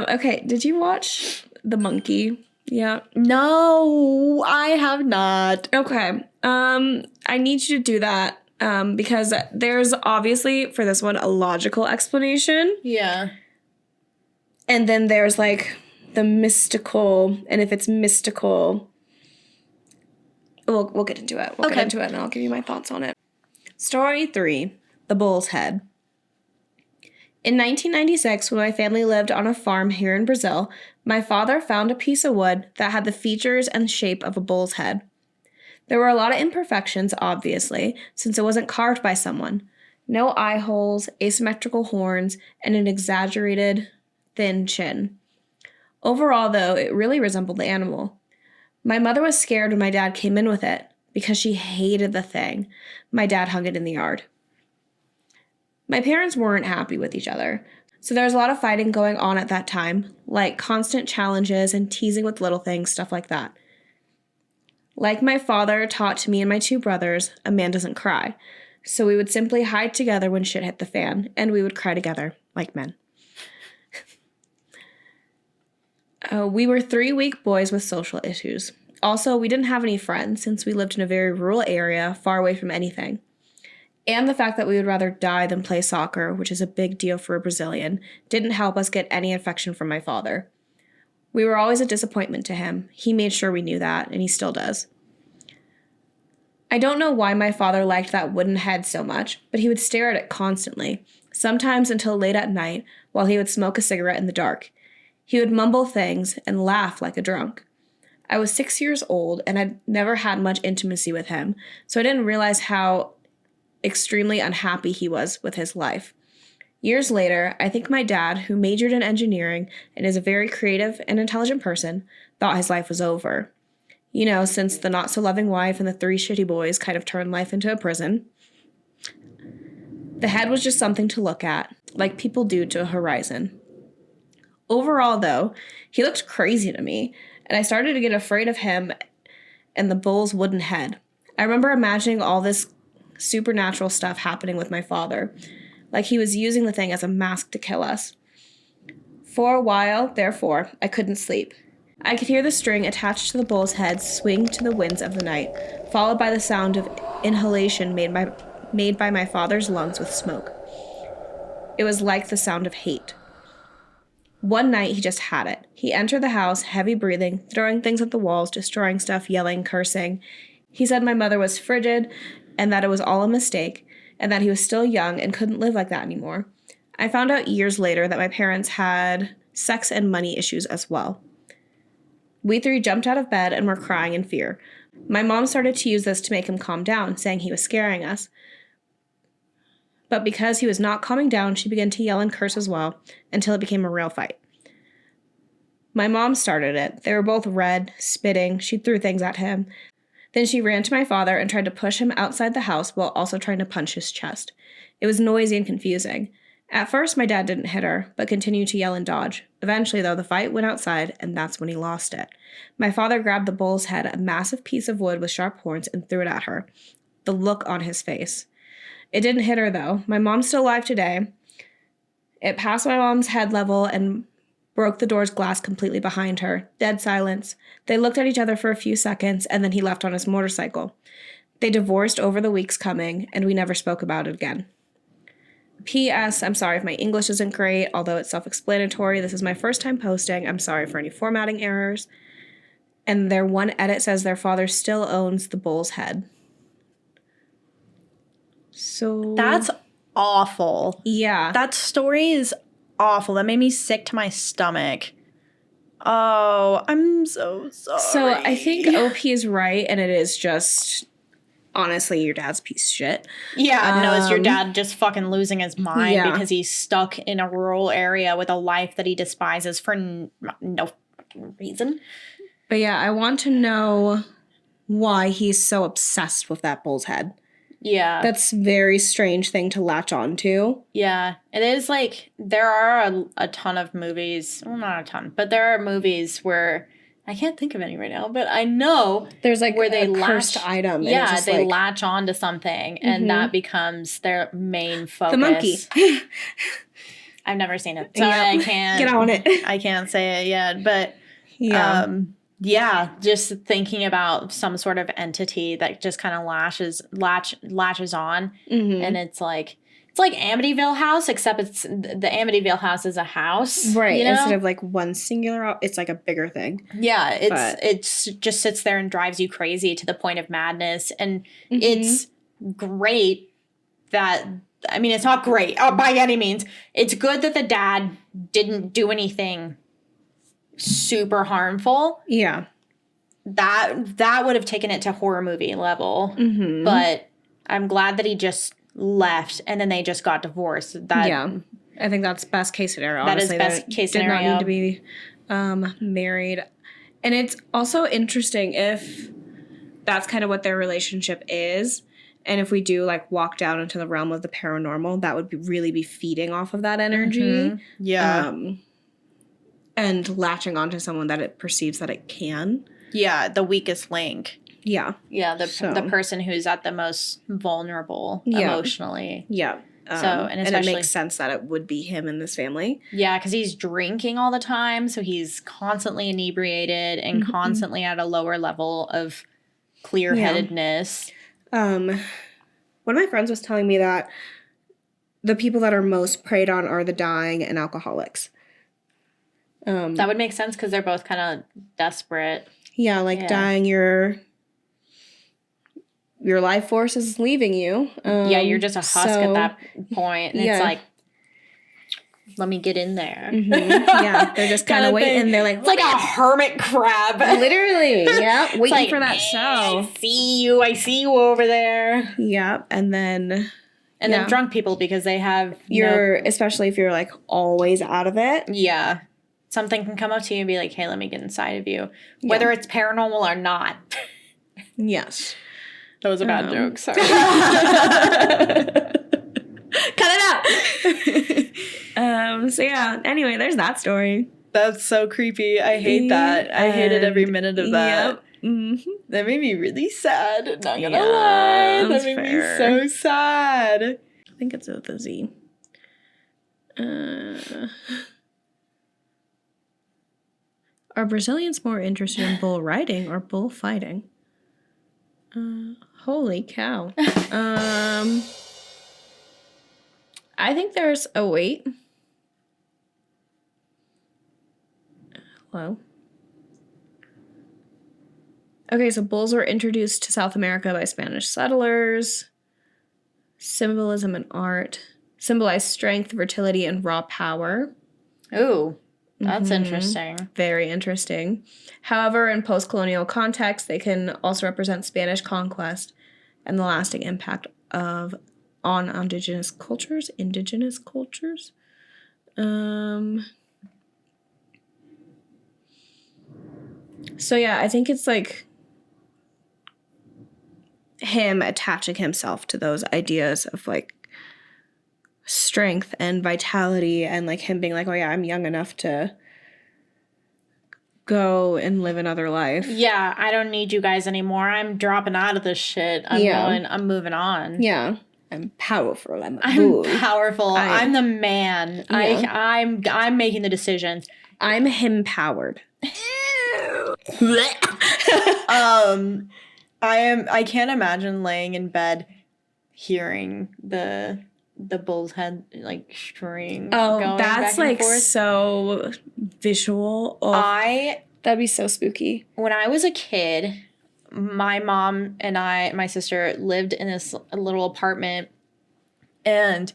Okay, did you watch The Monkey? Yeah. No, I have not. Okay. I need you to do that because there's obviously, for this one, a logical explanation. Yeah. And then there's, like, the mystical, and if it's mystical, we'll get into it. We'll get into it, and I'll give you my thoughts on it. Story 3, The Bull's Head. In 1996, when my family lived on a farm here in Brazil, my father found a piece of wood that had the features and shape of a bull's head. There were a lot of imperfections, obviously, since it wasn't carved by someone. No eye holes, asymmetrical horns, and an exaggerated, thin chin. Overall, though, it really resembled the animal. My mother was scared when my dad came in with it, because she hated the thing. My dad hung it in the yard. My parents weren't happy with each other, so there was a lot of fighting going on at that time, like constant challenges and teasing with little things, stuff like that. Like my father taught to me and my 2 brothers, a man doesn't cry, so we would simply hide together when shit hit the fan, and we would cry together, like men. We were 3 weak boys with social issues. Also, we didn't have any friends since we lived in a very rural area, far away from anything. And the fact that we would rather die than play soccer, which is a big deal for a Brazilian, didn't help us get any affection from my father. We were always a disappointment to him. He made sure we knew that, and he still does. I don't know why my father liked that wooden head so much, but he would stare at it constantly, sometimes until late at night while he would smoke a cigarette in the dark. He would mumble things and laugh like a drunk. I was 6 years old, and I'd never had much intimacy with him, so I didn't realize how extremely unhappy he was with his life. Years later, I think my dad, who majored in engineering and is a very creative and intelligent person, thought his life was over. You know, since the not-so-loving wife and the 3 shitty boys kind of turned life into a prison. The head was just something to look at, like people do to a horizon. Overall, though, he looked crazy to me, and I started to get afraid of him and the bull's wooden head. I remember imagining all this supernatural stuff happening with my father, like he was using the thing as a mask to kill us. For a while, therefore, I couldn't sleep. I could hear the string attached to the bull's head swing to the winds of the night, followed by the sound of inhalation made by my father's lungs with smoke. It was like the sound of hate. One night, he just had it. He entered the house, heavy breathing, throwing things at the walls, destroying stuff, yelling, cursing. He said my mother was frigid, and that it was all a mistake, and that he was still young and couldn't live like that anymore. I found out years later that my parents had sex and money issues as well. We 3 jumped out of bed and were crying in fear. My mom started to use this to make him calm down, saying he was scaring us. But because he was not calming down, she began to yell and curse as well, until it became a real fight. My mom started it. They were both red, spitting. She threw things at him. Then she ran to my father and tried to push him outside the house while also trying to punch his chest. It was noisy and confusing. At first, my dad didn't hit her, but continued to yell and dodge. Eventually, though, the fight went outside, and that's when he lost it. My father grabbed the bull's head, a massive piece of wood with sharp horns, and threw it at her. The look on his face. It didn't hit her, though. My mom's still alive today. It passed my mom's head level and broke the door's glass completely behind her. Dead silence. They looked at each other for a few seconds, and then he left on his motorcycle. They divorced over the weeks coming, and we never spoke about it again. P.S. I'm sorry if my English isn't great, although it's self-explanatory. This is my first time posting. I'm sorry for any formatting errors. And their one edit says their father still owns the bull's head. So... That's awful. Yeah. That story is awful. That made me sick to my stomach. Oh, I'm so sorry. So I think OP is right, and it is just... honestly, your dad's a piece of shit. Yeah, no, it's your dad just fucking losing his mind because he's stuck in a rural area with a life that he despises for no reason. But yeah, I want to know why he's so obsessed with that bull's head. Yeah. That's a very strange thing to latch on to. Yeah. It is like, there are a ton of movies, well, not a ton, but there are movies where... I can't think of any right now, but I know there's like where they cursed item. Yeah, just they latch on to something, and that becomes their main focus. The monkey. I've never seen it, so I can't get on it. I can't say it yet, but just thinking about some sort of entity that just kind of latches on, and it's like Amityville House, except it's the Amityville House is a house, right? You know? Instead of like one singular, it's like a bigger thing. Yeah, it's just sits there and drives you crazy to the point of madness, and it's great that. I mean, it's not great by any means. It's good that the dad didn't do anything super harmful. Yeah. That would have taken it to horror movie level. But I'm glad that he just left and then they just got divorced. I think that's best case scenario. That honestly. Is best case scenario. Did not need to be married. And it's also interesting if that's kind of what their relationship is. And if we do like walk down into the realm of the paranormal, that would really be feeding off of that energy. Yeah. And latching onto someone that it perceives that it can. Yeah, the weakest link. Yeah. Yeah, the person who's at the most vulnerable emotionally. Yeah. And it makes sense that it would be him in this family. Yeah, because he's drinking all the time, so he's constantly inebriated and constantly at a lower level of clear-headedness. One of my friends was telling me that the people that are most preyed on are the dying and alcoholics. That would make sense because they're both kind of desperate. Yeah, dying, your life force is leaving you. You're just a husk at that point. And it's like, let me get in there. Yeah, they're just kind of waiting. They're like, it's like a hermit crab. Literally, yeah, waiting for that show. I see you over there. Yeah, and then drunk people because they have especially if you're like always out of it. Yeah. Something can come up to you and be like, hey, let me get inside of you. Whether it's paranormal or not. Yes. That was a bad joke. Sorry. Cut it out. Anyway, there's that story. That's so creepy. I hate that. I hated every minute of that. Yep. That made me really sad. Not gonna lie. That made me so sad. I think it's with a Z. Are Brazilians more interested in bull riding or bull fighting? Holy cow. I think there's... Oh, wait. Hello? Okay, so bulls were introduced to South America by Spanish settlers. Symbolism and art. Symbolize strength, fertility, and raw power. Ooh. That's interesting. Very interesting. However, in post-colonial context, they can also represent Spanish conquest and the lasting impact on indigenous cultures. So yeah, I think it's like him attaching himself to those ideas of like strength and vitality, and like him being like, oh yeah, I'm young enough to go and live another life. Yeah, I don't need you guys anymore. I'm dropping out of this shit. I'm moving on. Yeah. I'm powerful. I'm powerful. I'm the man. Yeah. I'm making the decisions. I'm him powered. I can't imagine laying in bed hearing the bull's head like string. Oh, that's like so visual. Oh, that'd be so spooky. When I was a kid, my mom and my sister lived in this little apartment, and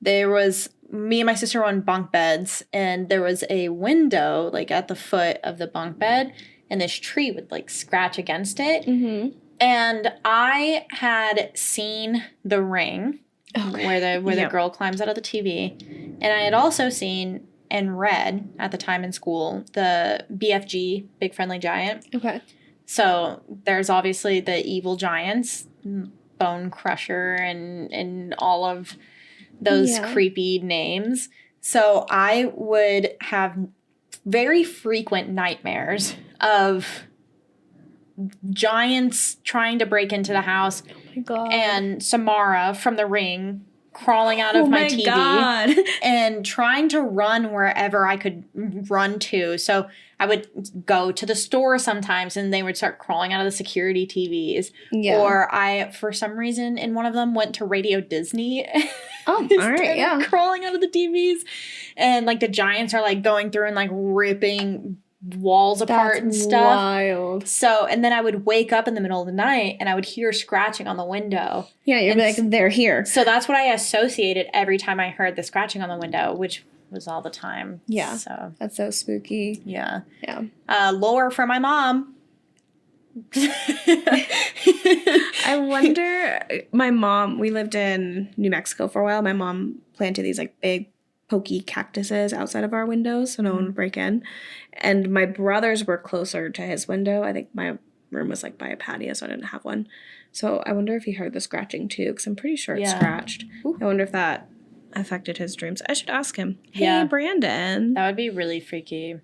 there was me and my sister were on bunk beds, and there was a window like at the foot of the bunk bed, and this tree would like scratch against it. Mm-hmm. And I had seen The Ring. Okay. Where the girl climbs out of the TV. And I had also seen and read at the time in school the BFG, Big Friendly Giant. Okay. So there's obviously the evil giants, Bone Crusher and all of those creepy names. So I would have very frequent nightmares of giants trying to break into the house. Oh my God. And Samara from The Ring crawling out of my TV God. and trying to run wherever I could run to. So I would go to the store sometimes and they would start crawling out of the security TVs. Yeah. Or I, for some reason, in one of them went to Radio Disney. Oh, all right, yeah. Crawling out of the TVs. And like the giants are like going through and like ripping walls apart and stuff. Wild. So, and then I would wake up in the middle of the night and I would hear scratching on the window. Yeah, you're like, they're here. So that's what I associated every time I heard the scratching on the window, which was all the time. Yeah. So That's so spooky. yeah. Yeah. Lore from my mom. I wonder, my mom, we lived in New Mexico for a while. My mom planted these like big pokey cactuses outside of our windows so no one would break in. And my brothers were closer to his window. I think my room was like by a patio, so I didn't have one. So I wonder if he heard the scratching too, because I'm pretty sure it scratched. Ooh. I wonder if that affected his dreams. I should ask him. Hey, Brandon. That would be really freaky.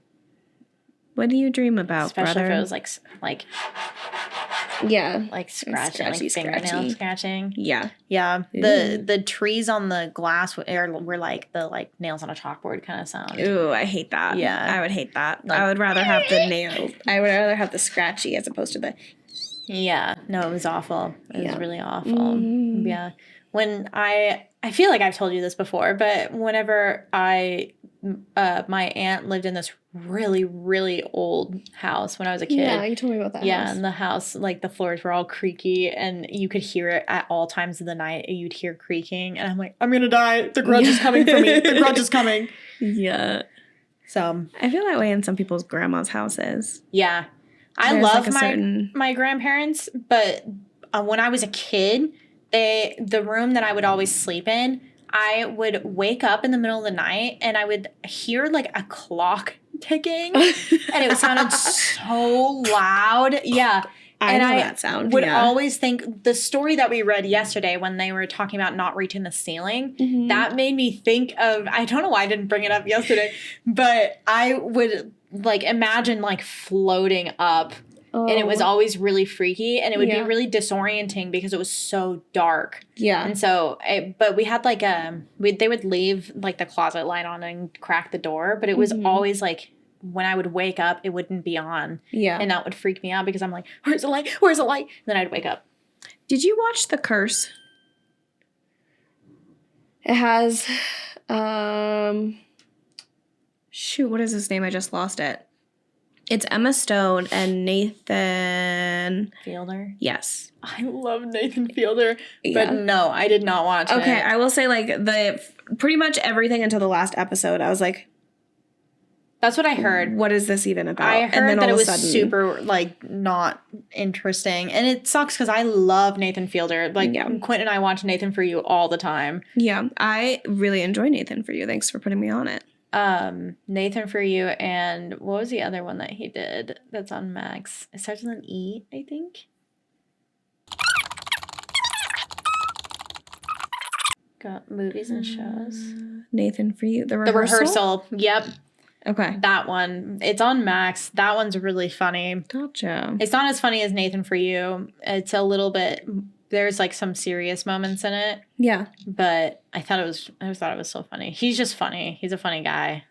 What do you dream about, especially brother? if it was like scratching, like fingernail scratching. Yeah. Yeah. The trees on the glass were like the like nails on a chalkboard kind of sound. Ooh, I hate that. Yeah. I would hate that. Like, I would rather have the nail. I would rather have the scratchy as opposed to the. Yeah. No, it was awful. It was really awful. Mm. Yeah. When I feel like I've told you this before, but whenever my aunt lived in this really, really old house when I was a kid. Yeah, you told me about that Yeah, house. and the house, like, the floors were all creaky, and you could hear it at all times of the night. You'd hear creaking, and I'm like, I'm gonna die. The grudge is coming for me. The grudge is coming. Yeah. So. I feel that way in some people's grandma's houses. Yeah. I love my grandparents, but when I was a kid, the room that I would always sleep in, I would wake up in the middle of the night and I would hear like a clock ticking and it sounded so loud. Yeah. I know that sound. Would always think the story that we read yesterday when they were talking about not reaching the ceiling, that made me think of, I don't know why I didn't bring it up yesterday, but I would like imagine like floating up. Oh. And it was always really freaky, and it would be really disorienting because it was so dark. Yeah. And so, but we had like they would leave like the closet light on and crack the door, but it was always like when I would wake up, it wouldn't be on. Yeah. And that would freak me out because I'm like, where's the light? Where's the light? And then I'd wake up. Did you watch The Curse? It has, shoot, what is his name? I just lost it. It's Emma Stone and Nathan Fielder. Yes. I love Nathan Fielder, but no, I did not watch it. Okay, I will say like pretty much everything until the last episode, I was like, that's what I heard. What is this even about? I heard that it was super like not interesting, and it sucks because I love Nathan Fielder. Like Quint and I watch Nathan For You all the time. Yeah, I really enjoy Nathan For You. Thanks for putting me on it. Nathan For You, and what was the other one that he did that's on Max? It starts with an E, I think. Got movies and shows. Nathan For You. The Rehearsal. Yep. Okay. That one. It's on Max. That one's really funny. Gotcha. It's not as funny as Nathan For You. It's a little bit, there's like some serious moments in it. Yeah. But I thought it was so funny. He's just funny. He's a funny guy.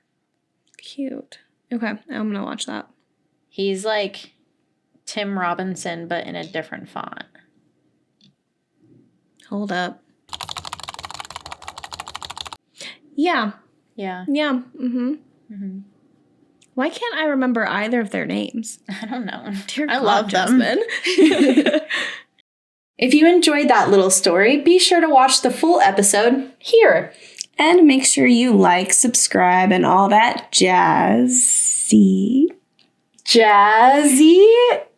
Cute. Okay. I'm going to watch that. He's like Tim Robinson, but in a different font. Hold up. Yeah. Yeah. Yeah. Mm-hmm. Mm-hmm. Why can't I remember either of their names? I don't know. Dear I God, love Jasmine. them. If you enjoyed that little story, be sure to watch the full episode here. And make sure you like, subscribe, and all that jazzy. Jazzy?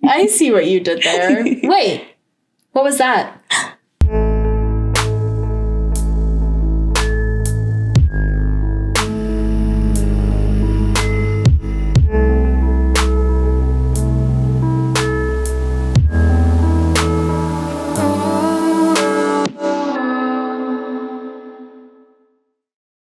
I see what you did there. Wait, what was that?